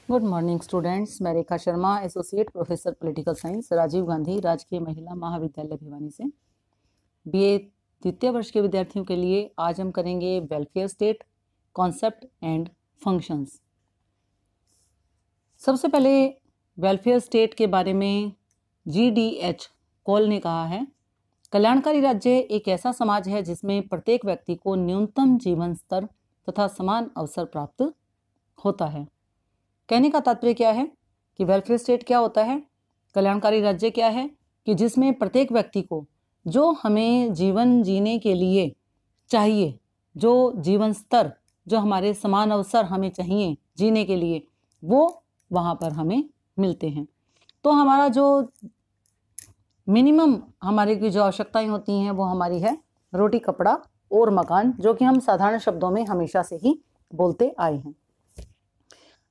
Good morning students. मैं Rekha Sharma, associate professor political science, Rajiv Gandhi राजकीय महिला महाविद्यालय भिवानी से बीए द्वितीय वर्ष के विद्यार्थियों के लिए आज हम करेंगे welfare state, concept and functions. सबसे पहले वेलफेयर स्टेट के बारे में GDH कॉल ने कहा है, कल्याणकारी राज्य एक ऐसा समाज है जिसमें प्रत्येक व्यक्ति को न्यूनतम जीवन स्तर तथा समान अवसर प्राप्त होता है। कहने का तात्पर्य क्या है कि वेलफेयर स्टेट क्या होता है, कल्याणकारी राज्य क्या है कि जिसमें प्रत्येक व्यक्ति को जो हमें जीवन जीने के लिए चाहिए, जो जीवन स्तर, जो हमारे समान अवसर हमें चाहिए जीने के लिए, वो वहाँ पर हमें मिलते हैं। तो हमारा जो मिनिमम हमारे की जो आवश्यकताएं होती हैं वो हमारी है रोटी, कपड़ा और मकान, जो कि हम साधारण शब्दों में हमेशा से ही बोलते आए हैं।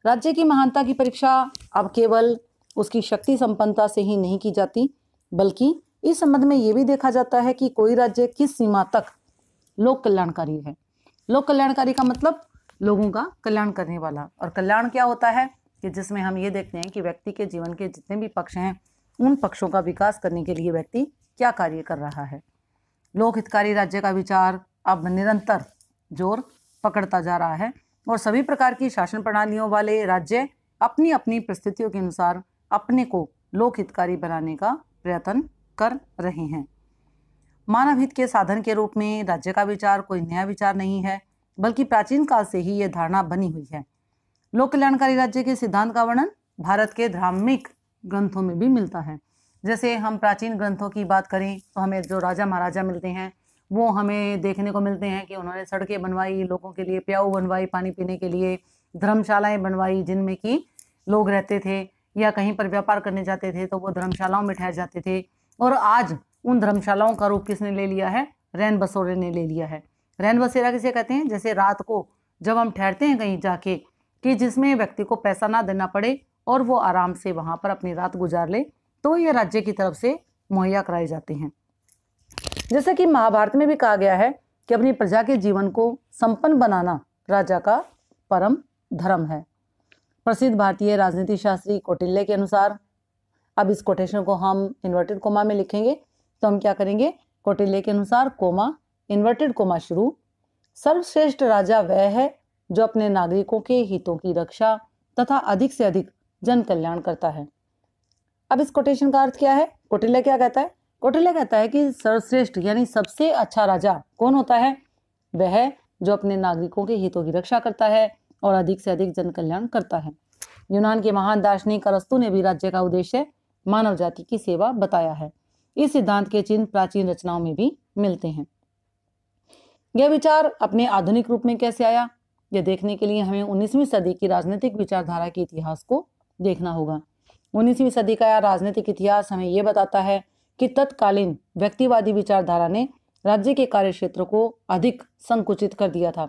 राज्य की महानता की परीक्षा अब केवल उसकी शक्ति संपन्नता से ही नहीं की जाती, बल्कि इस संबंध में ये भी देखा जाता है कि कोई राज्य किस सीमा तक लोक कल्याणकारी है। लोक कल्याणकारी का मतलब लोगों का कल्याण करने वाला, और कल्याण क्या होता है कि जिसमें हम ये देखते हैं कि व्यक्ति के जीवन के जितने भी पक्ष हैं उन पक्षों का विकास करने के लिए व्यक्ति क्या कार्य कर रहा है। लोक हितकारी राज्य का विचार अब निरंतर जोर पकड़ता जा रहा है और सभी प्रकार की शासन प्रणालियों वाले राज्य अपनी अपनी परिस्थितियों के अनुसार अपने को लोक हितकारी बनाने का प्रयत्न कर रहे हैं। मानव हित के साधन के रूप में राज्य का विचार कोई नया विचार नहीं है, बल्कि प्राचीन काल से ही यह धारणा बनी हुई है। लोक कल्याणकारी राज्य के सिद्धांत का वर्णन भारत के धार्मिक ग्रंथों में भी मिलता है। जैसे हम प्राचीन ग्रंथों की बात करें तो हमें जो राजा महाराजा मिलते हैं वो हमें देखने को मिलते हैं कि उन्होंने सड़कें बनवाई, लोगों के लिए प्याऊ बनवाई, पानी पीने के लिए धर्मशालाएं बनवाई जिनमें कि लोग रहते थे, या कहीं पर व्यापार करने जाते थे तो वो धर्मशालाओं में ठहर जाते थे। और आज उन धर्मशालाओं का रूप किसने ले लिया है? रैन बसेरे ने ले लिया है। रैन बसेरा किसे कहते हैं? जैसे रात को जब हम ठहरते हैं कहीं जाके, कि जिसमें व्यक्ति को पैसा ना देना पड़े और वो आराम से वहां पर अपनी रात गुजार ले, तो ये राज्य की तरफ से मुहैया कराए जाते हैं। जैसे कि महाभारत में भी कहा गया है कि अपनी प्रजा के जीवन को संपन्न बनाना राजा का परम धर्म है। प्रसिद्ध भारतीय राजनीति शास्त्री कौटिल्य के अनुसार, अब इस कोटेशन को हम इन्वर्टेड कोमा में लिखेंगे तो हम क्या करेंगे, कौटिल्य के अनुसार कोमा, इन्वर्टेड कोमा शुरू, सर्वश्रेष्ठ राजा वह है जो अपने नागरिकों के हितों की रक्षा तथा अधिक से अधिक जन कल्याण करता है। अब इस कोटेशन का अर्थ क्या है? कौटिल्य क्या कहता है? कौटिल्य कहता है कि सर्वश्रेष्ठ यानी सबसे अच्छा राजा कौन होता है? वह जो अपने नागरिकों के हितों की रक्षा करता है और अधिक से अधिक जन कल्याण करता है। यूनान के महान दार्शनिक अरस्तु ने भी राज्य का उद्देश्य मानव जाति की सेवा बताया है। इस सिद्धांत के चिन्ह प्राचीन रचनाओं में भी मिलते हैं। यह विचार अपने आधुनिक रूप में कैसे आया, यह देखने के लिए हमें 19वीं सदी की राजनीतिक विचारधारा के इतिहास को देखना होगा। 19वीं सदी का राजनीतिक इतिहास हमें यह बताता है कि तत्कालीन व्यक्तिवादी विचारधारा ने राज्य के कार्यक्षेत्र को अधिक संकुचित कर दिया था।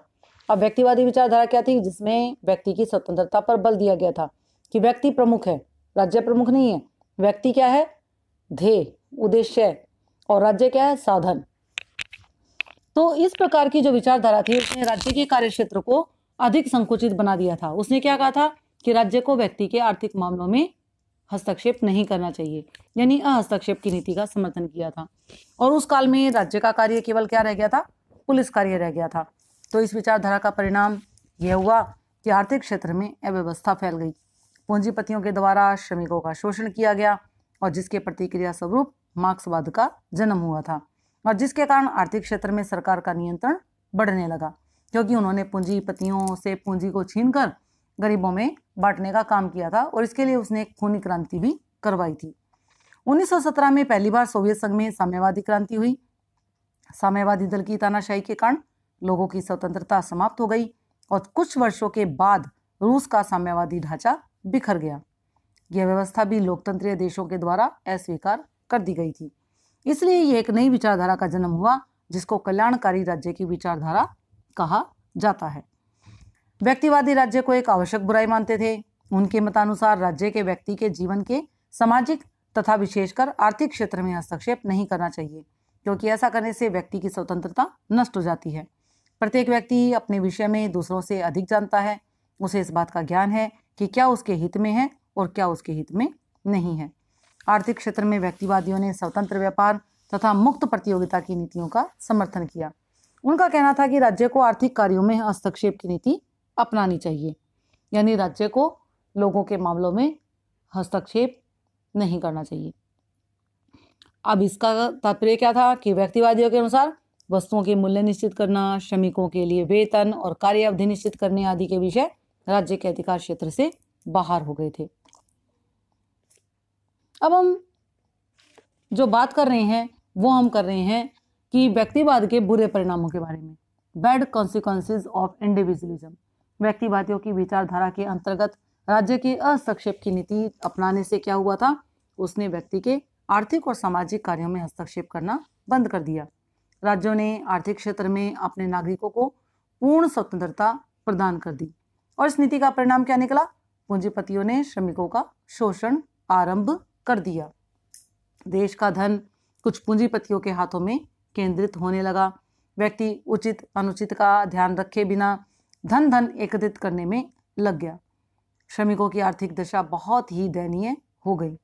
अब व्यक्तिवादी विचारधारा क्या थी? जिसमें व्यक्ति की स्वतंत्रता पर बल दिया गया था कि व्यक्ति प्रमुख है, राज्य प्रमुख नहीं है। व्यक्ति क्या है? ध्येय, उद्देश्य, और राज्य क्या है? साधन। तो इस प्रकार की जो विचारधारा थी उसने राज्य के कार्यक्षेत्र को अधिक संकुचित बना दिया था। उसने क्या कहा था कि राज्य को व्यक्ति के आर्थिक मामलों में हस्तक्षेप नहीं करना चाहिए, यानी अहस्तक्षेप की नीति का समर्थन किया था। और उस काल में राज्य का कार्य केवल क्या रह गया था? पुलिस कार्य रह गया था। तो इस विचारधारा का परिणाम यह हुआ कि आर्थिक क्षेत्र में अव्यवस्था फैल गई, पूंजीपतियों के द्वारा श्रमिकों का शोषण किया गया, और जिसके प्रतिक्रिया स्वरूप मार्क्सवाद का जन्म हुआ था, और जिसके कारण आर्थिक क्षेत्र में सरकार का नियंत्रण बढ़ने लगा, क्योंकि उन्होंने पूंजीपतियों से पूंजी को छीनकर गरीबों में बांटने का काम किया था, और इसके लिए उसने एक खूनी क्रांति भी करवाई थी। 1917 में पहली बार सोवियत संघ में साम्यवादी क्रांति हुई। साम्यवादी दल की तानाशाही के कारण लोगों की स्वतंत्रता समाप्त हो गई, और कुछ वर्षों के बाद रूस का साम्यवादी ढांचा बिखर गया। यह व्यवस्था भी लोकतंत्रीय देशों के द्वारा अस्वीकार कर दी गई थी। इसलिए यह एक नई विचारधारा का जन्म हुआ जिसको कल्याणकारी राज्य की विचारधारा कहा जाता है। व्यक्तिवादी राज्य को एक आवश्यक बुराई मानते थे। उनके मतानुसार राज्य के व्यक्ति के जीवन के सामाजिक तथा विशेषकर आर्थिक क्षेत्र में हस्तक्षेप नहीं करना चाहिए, क्योंकि ऐसा करने से व्यक्ति की स्वतंत्रता नष्ट हो जाती है। प्रत्येक व्यक्ति अपने विषय में दूसरों से अधिक जानता है। उसे इस बात का ज्ञान है कि क्या उसके हित में है और क्या उसके हित में नहीं है। आर्थिक क्षेत्र में व्यक्तिवादियों ने स्वतंत्र व्यापार तथा मुक्त प्रतियोगिता की नीतियों का समर्थन किया। उनका कहना था कि राज्य को आर्थिक कार्यों में हस्तक्षेप की नीति अपनानी चाहिए, यानी राज्य को लोगों के मामलों में हस्तक्षेप नहीं करना चाहिए। अब इसका तात्पर्य क्या था कि व्यक्तिवादियों के अनुसार वस्तुओं के मूल्य निश्चित करना, श्रमिकों के लिए वेतन और कार्य अवधि निश्चित करने आदि के विषय राज्य के अधिकार क्षेत्र से बाहर हो गए थे। अब हम जो बात कर रहे हैं वो हम कर रहे हैं कि व्यक्तिवाद के बुरे परिणामों के बारे में, बैड कॉन्सिक्वेंसेज ऑफ इंडिविजुअलिज्म। व्यक्तिवादियों की विचारधारा के अंतर्गत राज्य के हस्तक्षेप की नीति अपनाने से क्या हुआ था, उसने व्यक्ति के आर्थिक और सामाजिक कार्यों में हस्तक्षेप करना बंद कर दिया। राज्यों ने आर्थिक क्षेत्र में अपने नागरिकों को पूर्ण स्वतंत्रता प्रदान कर दी और इस नीति का परिणाम क्या निकला? पूंजीपतियों ने श्रमिकों का शोषण आरंभ कर दिया। देश का धन कुछ पूंजीपतियों के हाथों में केंद्रित होने लगा। व्यक्ति उचित अनुचित का ध्यान रखे बिना धन एकत्रित करने में लग गया। श्रमिकों की आर्थिक दशा बहुत ही दयनीय हो गई।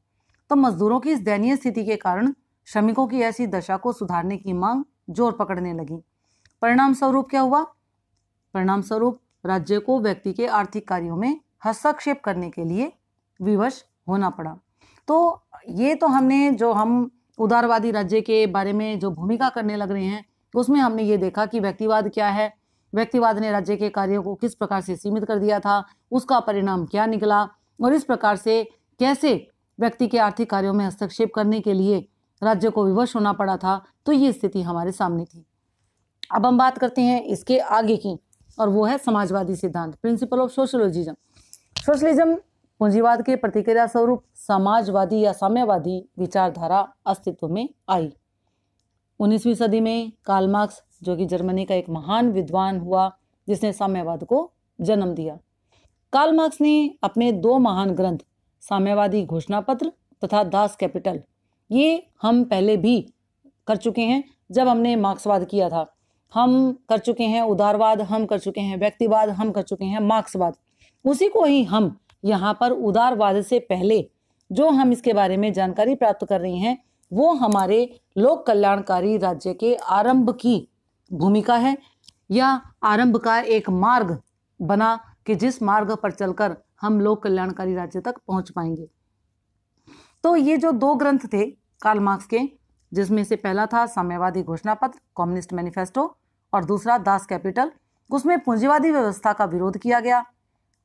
तो मजदूरों की इस दयनीय स्थिति के कारण श्रमिकों की ऐसी दशा को सुधारने की मांग जोर पकड़ने लगी। परिणाम स्वरूप क्या हुआ? परिणाम स्वरूप राज्य को व्यक्ति के आर्थिक कार्यों में हस्तक्षेप करने के लिए विवश होना पड़ा। तो ये तो हमने जो हम उदारवादी राज्य के बारे में जो भूमिका करने लग रहे हैं उसमें हमने ये देखा कि व्यक्तिवाद क्या है, व्यक्तिवाद ने राज्य के कार्यों को किस प्रकार से सीमित कर दिया था, उसका परिणाम क्या निकला और इस प्रकार से कैसे व्यक्ति के आर्थिक कार्यों में हस्तक्षेप करने के लिए राज्य को विवश होना पड़ा था। तो ये स्थिति हमारे सामने थी। अब हम बात करते हैं इसके आगे की, और वो है समाजवादी सिद्धांत, प्रिंसिपल ऑफ सोशलिज्म। सोशलिज्म पूंजीवाद के प्रतिक्रिया स्वरूप समाजवादी या साम्यवादी विचारधारा अस्तित्व में आई। 19वीं सदी में कार्ल मार्क्स, जो कि जर्मनी का एक महान विद्वान हुआ, जिसने साम्यवाद को जन्म दिया। कार्ल मार्क्स ने अपने 2 महान ग्रंथ साम्यवादी घोषणा पत्र तथा दास कैपिटल, ये हम पहले भी कर चुके हैं जब हमने मार्क्सवाद किया था। हम कर चुके हैं उदारवाद, हम कर चुके हैं व्यक्तिवाद, हम कर चुके हैं मार्क्सवाद। उसी को ही हम यहाँ पर उदारवाद से पहले जो हम इसके बारे में जानकारी प्राप्त कर रहे हैं वो हमारे लोक कल्याणकारी राज्य के आरंभ की भूमिका है, या आरंभ का एक मार्ग बना कि जिस मार्ग पर चलकर हम लोक कल्याणकारी राज्य तक पहुंच पाएंगे। तो ये जो 2 ग्रंथ थे कार्ल मार्क्स के, जिसमें से पहला था साम्यवादी घोषणा पत्र, कम्युनिस्ट मैनिफेस्टो, और दूसरा दास कैपिटल, उसमें पूंजीवादी व्यवस्था का विरोध किया गया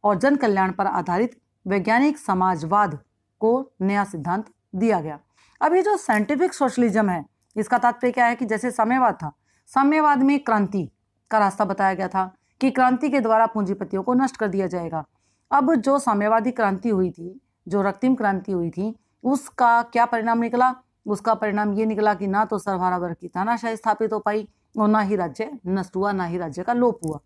और जन कल्याण पर आधारित वैज्ञानिक समाजवाद को नया सिद्धांत दिया गया। अब ये जो साइंटिफिक सोशलिज्म है, इसका तात्पर्य क्या है कि जैसे साम्यवाद था, साम्यवाद में क्रांति का रास्ता बताया गया था कि क्रांति के द्वारा पूंजीपतियों को नष्ट कर दिया जाएगा। अब जो साम्यवादी क्रांति हुई थी, जो रक्तिम क्रांति हुई थी, उसका क्या परिणाम निकला? उसका परिणाम ये निकला कि ना तो सर्वहारा वर्ग की तानाशाही स्थापित हो पाई और ना ही राज्य नष्ट हुआ, ना ही राज्य का लोप हुआ।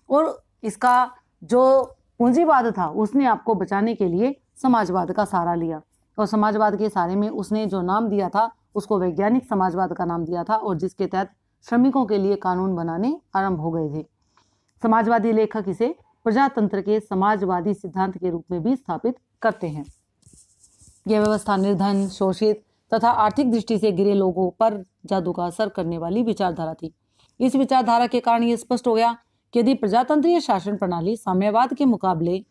और इसका जो पूंजीवाद था उसने आपको बचाने के लिए समाजवाद का सहारा लिया, और समाजवाद के सहारे में उसने जो नाम दिया था उसको वैज्ञानिक समाजवाद का नाम दिया था, और जिसके तहत श्रमिकों के लिए कानून बनाने आरंभ हो गए थे। समाजवादी लेखक इसे प्रजातंत्र के समाजवादी सिद्धांत के रूप में भी स्थापित करते हैं। यह व्यवस्था निर्धन, शोषित तथा आर्थिक दृष्टि से गिरे लोगों पर जादू का असर करने वाली विचारधारा थी। इस विचारधारा के कारण यह स्पष्ट हो गया कि यदि प्रजातंत्रीय शासन प्रणाली साम्यवाद के मुकाबले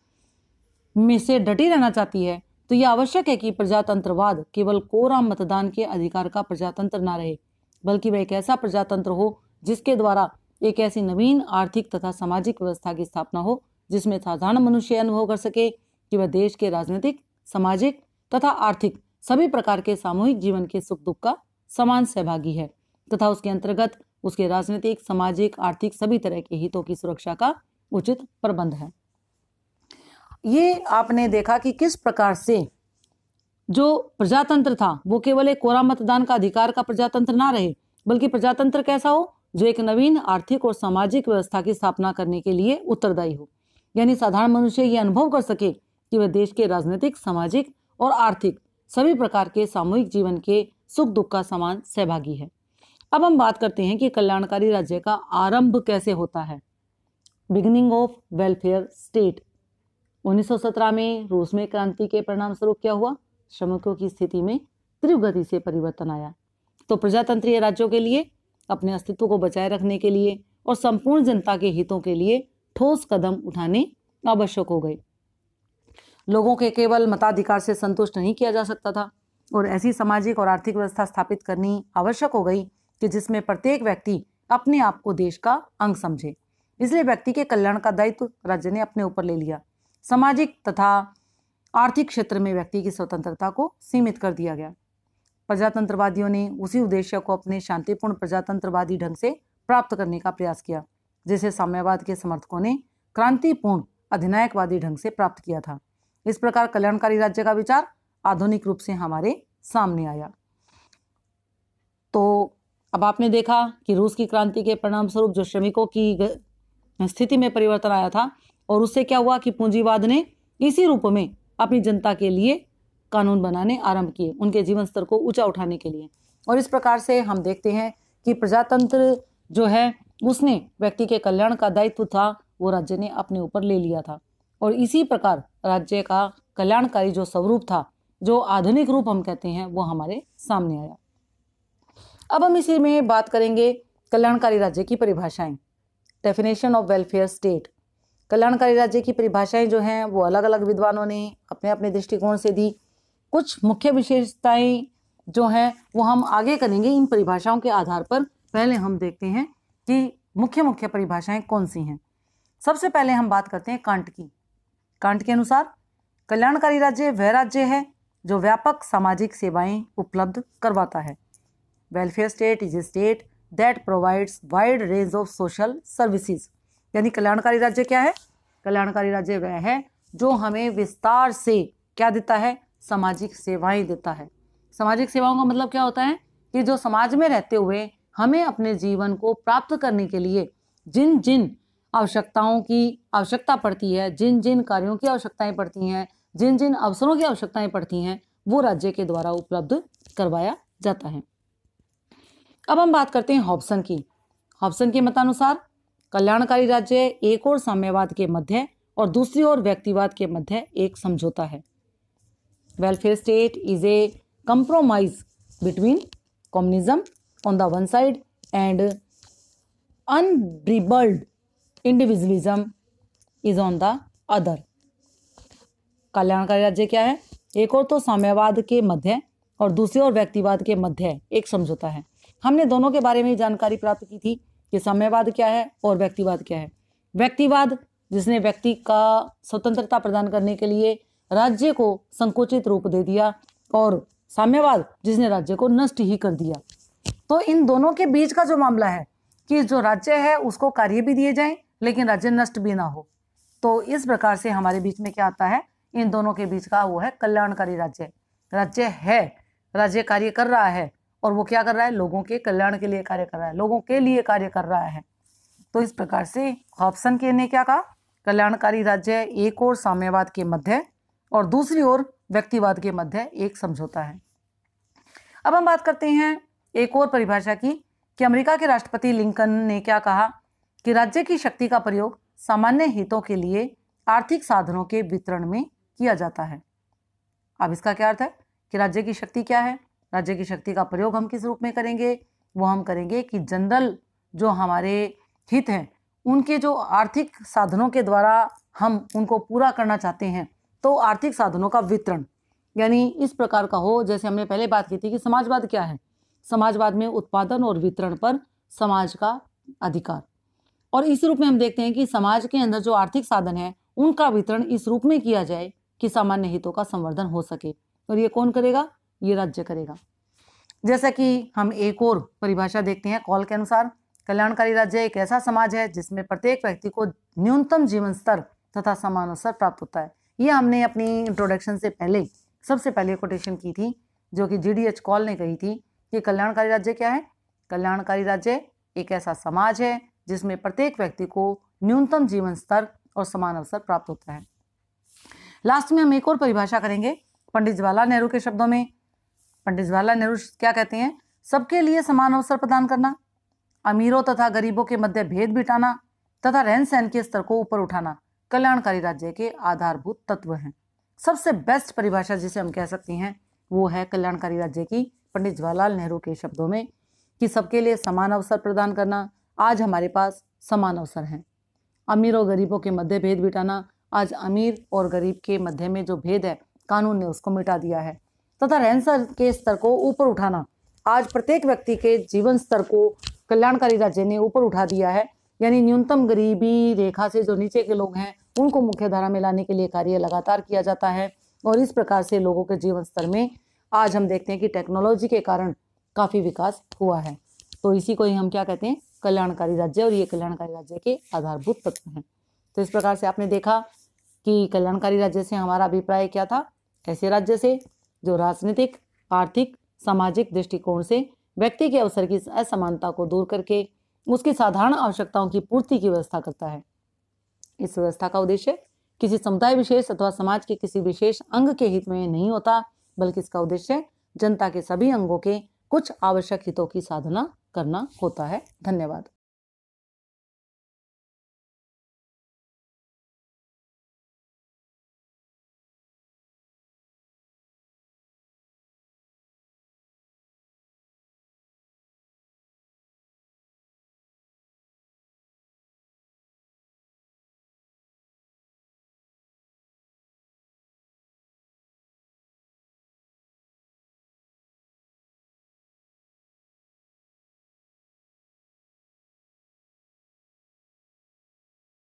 में से डटी रहना चाहती है तो यह आवश्यक है कि प्रजातंत्रवाद केवल कोरा मतदान के अधिकार का प्रजातंत्र न रहे, बल्कि वह एक ऐसा प्रजातंत्र हो जिसके द्वारा एक ऐसी नवीन आर्थिक तथा सामाजिक व्यवस्था की स्थापना हो जिसमें साधारण मनुष्य अनुभव कर सके कि वह देश के राजनीतिक, सामाजिक तथा आर्थिक सभी प्रकार के सामूहिक जीवन के सुख दुख का समान सहभागी है तथा उसके अंतर्गत उसके राजनीतिक, सामाजिक, आर्थिक सभी तरह के हितों की सुरक्षा का उचित प्रबंध है। ये आपने देखा कि किस प्रकार से जो प्रजातंत्र था वो केवल एक कोरा मतदान का अधिकार का प्रजातंत्र ना रहे, बल्कि प्रजातंत्र कैसा हो जो एक नवीन आर्थिक और सामाजिक व्यवस्था की स्थापना करने के लिए उत्तरदायी हो, यानी साधारण मनुष्य ये अनुभव कर सके कि वह देश के राजनीतिक, सामाजिक और आर्थिक सभी प्रकार के सामूहिक जीवन के सुख दुख का समान सहभागी है। अब हम बात करते हैं कि कल्याणकारी राज्य का आरंभ कैसे होता है। Beginning of welfare state. 1917 में रूस में क्रांति के परिणाम स्वरूप क्या हुआ? श्रमिकों की स्थिति में तीव्र गति से परिवर्तन आया। तो प्रजातंत्रीय राज्यों के लिए अपने अस्तित्व को बचाए रखने के लिए और संपूर्ण जनता के हितों के लिए ठोस कदम उठाने आवश्यक हो गए। लोगों के केवल मताधिकार से संतुष्ट नहीं किया जा सकता था और ऐसी सामाजिक और आर्थिक व्यवस्था स्थापित करनी आवश्यक हो गई कि जिसमें प्रत्येक व्यक्ति अपने आप को देश का अंग समझे। इसलिए व्यक्ति के कल्याण का दायित्व राज्य ने अपने ऊपर ले लिया। सामाजिक तथा आर्थिक क्षेत्र में व्यक्ति की स्वतंत्रता को सीमित कर दिया गया। प्रजातंत्रवादियों ने उसी उद्देश्य को अपने शांतिपूर्ण प्रजातंत्रवादी ढंग से प्राप्त करने का प्रयास किया जिसे साम्यवाद के समर्थकों ने क्रांतिपूर्ण अधिनायकवादी ढंग से प्राप्त किया था। इस प्रकार कल्याणकारी राज्य का विचार आधुनिक रूप से हमारे सामने आया। तो अब आपने देखा कि रूस की क्रांति के परिणाम स्वरूप जो श्रमिकों की स्थिति में परिवर्तन आया था और उससे क्या हुआ कि पूंजीवाद ने इसी रूप में अपनी जनता के लिए कानून बनाने आरंभ किए, उनके जीवन स्तर को ऊंचा उठाने के लिए। और इस प्रकार से हम देखते हैं कि प्रजातंत्र जो है उसने व्यक्ति के कल्याण का दायित्व था वो राज्य ने अपने ऊपर ले लिया था और इसी प्रकार राज्य का कल्याणकारी जो स्वरूप था, जो आधुनिक रूप हम कहते हैं, वो हमारे सामने आया। अब हम इसी में बात करेंगे कल्याणकारी राज्य की परिभाषाएं। Definition of welfare state. कल्याणकारी राज्य की परिभाषाएं जो हैं वो अलग अलग विद्वानों ने अपने अपने दृष्टिकोण से दी। कुछ मुख्य विशेषताएं जो हैं वो हम आगे करेंगे इन परिभाषाओं के आधार पर। पहले हम देखते हैं कि मुख्य मुख्य परिभाषाएं कौन सी हैं। सबसे पहले हम बात करते हैं कांट की। कांट के अनुसार कल्याणकारी राज्य वह राज्य है जो व्यापक सामाजिक सेवाएं उपलब्ध करवाता है। Welfare state is A state that provides wide range of social services. यानी कल्याणकारी राज्य क्या है? कल्याणकारी राज्य वह है जो हमें विस्तार से क्या देता है? सामाजिक सेवाएं देता है। सामाजिक सेवाओं का मतलब क्या होता है कि जो समाज में रहते हुए हमें अपने जीवन को प्राप्त करने के लिए जिन जिन आवश्यकताओं की आवश्यकता पड़ती है, जिन जिन कार्यों की आवश्यकताएं पड़ती हैं, जिन जिन अवसरों की आवश्यकताएं पड़ती हैं, वो राज्य के द्वारा उपलब्ध करवाया जाता है। अब हम बात करते हैं हॉब्सन की। हॉब्सन के मतानुसार कल्याणकारी राज्य एक ओर साम्यवाद के मध्य और दूसरी ओर व्यक्तिवाद के मध्य एक समझौता है। Welfare state is a compromise between communism on the one side and unbridled individualism is on the other. कल्याणकारी राज्य क्या है? एक और तो साम्यवाद के मध्य और दूसरी ओर व्यक्तिवाद के मध्य एक समझौता है। हमने दोनों के बारे में जानकारी प्राप्त की थी कि साम्यवाद क्या है और व्यक्तिवाद क्या है। व्यक्तिवाद जिसने व्यक्ति का स्वतंत्रता प्रदान करने के लिए राज्य को संकुचित रूप दे दिया और साम्यवाद जिसने राज्य को नष्ट ही कर दिया। तो इन दोनों के बीच का जो मामला है कि जो राज्य है उसको कार्य भी दिए जाएं लेकिन राज्य नष्ट भी ना हो, तो इस प्रकार से हमारे बीच में क्या आता है? इन दोनों के बीच का वो है कल्याणकारी राज्य। राज्य है, राज्य कार्य कर रहा है और वो क्या कर रहा है? लोगों के कल्याण के लिए कार्य कर रहा है, लोगों के लिए कार्य कर रहा है। तो इस प्रकार से हॉब्सन के ने क्या कहा? कल्याणकारी राज्य एक और साम्यवाद के मध्य और दूसरी ओर व्यक्तिवाद के मध्य एक समझौता है। अब हम बात करते हैं एक और परिभाषा की कि अमेरिका के राष्ट्रपति लिंकन ने क्या कहा कि राज्य की शक्ति का प्रयोग सामान्य हितों के लिए आर्थिक साधनों के वितरण में किया जाता है। अब इसका क्या अर्थ है कि राज्य की शक्ति क्या है? राज्य की शक्ति का प्रयोग हम किस रूप में करेंगे? वो हम करेंगे कि जनरल जो हमारे हित हैं उनके जो आर्थिक साधनों के द्वारा हम उनको पूरा करना चाहते हैं, तो आर्थिक साधनों का वितरण यानी इस प्रकार का हो। जैसे हमने पहले बात की थी कि समाजवाद क्या है? समाजवाद में उत्पादन और वितरण पर समाज का अधिकार, और इस रूप में हम देखते हैं कि समाज के अंदर जो आर्थिक साधन है उनका वितरण इस रूप में किया जाए कि सामान्य हितों का संवर्धन हो सके। और ये कौन करेगा? ये राज्य करेगा। जैसा कि हम एक और परिभाषा देखते हैं कॉल के अनुसार, कल्याणकारी राज्य एक ऐसा समाज है जिसमें प्रत्येक व्यक्ति को न्यूनतम जीवन स्तर तथा समान अवसर प्राप्त होता है। ये हमने अपनी इंट्रोडक्शन से पहले सबसे पहले कोटेशन की थी जो कि GDH कॉल ने कही थी कि कल्याणकारी राज्य क्या है? कल्याणकारी राज्य एक ऐसा समाज है जिसमें प्रत्येक व्यक्ति को न्यूनतम जीवन स्तर और समान अवसर प्राप्त होता है। लास्ट में हम एक और परिभाषा करेंगे पंडित जवाहरलाल नेहरू के शब्दों में। पंडित जवाहरलाल नेहरू क्या कहते हैं? सबके लिए समान अवसर प्रदान करना, अमीरों तथा गरीबों के मध्य भेद मिटाना तथा रहन सहन के स्तर को ऊपर उठाना कल्याणकारी राज्य के आधारभूत तत्व हैं। सबसे बेस्ट परिभाषा जिसे हम कह सकते हैं वो है कल्याणकारी राज्य की पंडित जवाहरलाल नेहरू के शब्दों में कि सबके लिए समान अवसर प्रदान करना। आज हमारे पास समान अवसर हैं। अमीर और गरीबों के मध्य भेद मिटाना। आज अमीर और गरीब के मध्य में जो भेद है कानून ने उसको मिटा दिया है। तथा रहन सहन के स्तर को ऊपर उठाना। आज प्रत्येक व्यक्ति के जीवन स्तर को कल्याणकारी राज्य ने ऊपर उठा दिया है। यानी न्यूनतम गरीबी रेखा से जो नीचे के लोग हैं उनको मुख्य धारा में लाने के लिए कार्य लगातार किया जाता है। और इस प्रकार से लोगों के जीवन स्तर में आज हम देखते हैं कि टेक्नोलॉजी के कारण काफ़ी विकास हुआ है। तो इसी को ही हम क्या कहते हैं, कल्याणकारी राज्य। और ये कल्याणकारी राज्य के आधारभूत तत्व हैं। तो इस प्रकार से आपने देखा कि कल्याणकारी राज्य से हमारा अभिप्राय क्या था। ऐसे राज्य से जो राजनीतिक, आर्थिक, सामाजिक दृष्टिकोण से व्यक्ति के अवसर की असमानता को दूर करके उसकी साधारण आवश्यकताओं की पूर्ति की व्यवस्था करता है। इस व्यवस्था का उद्देश्य किसी समुदाय विशेष अथवा समाज के किसी विशेष अंग के हित में नहीं होता, बल्कि इसका उद्देश्य जनता के सभी अंगों के कुछ आवश्यक हितों की साधना करना होता है। धन्यवाद।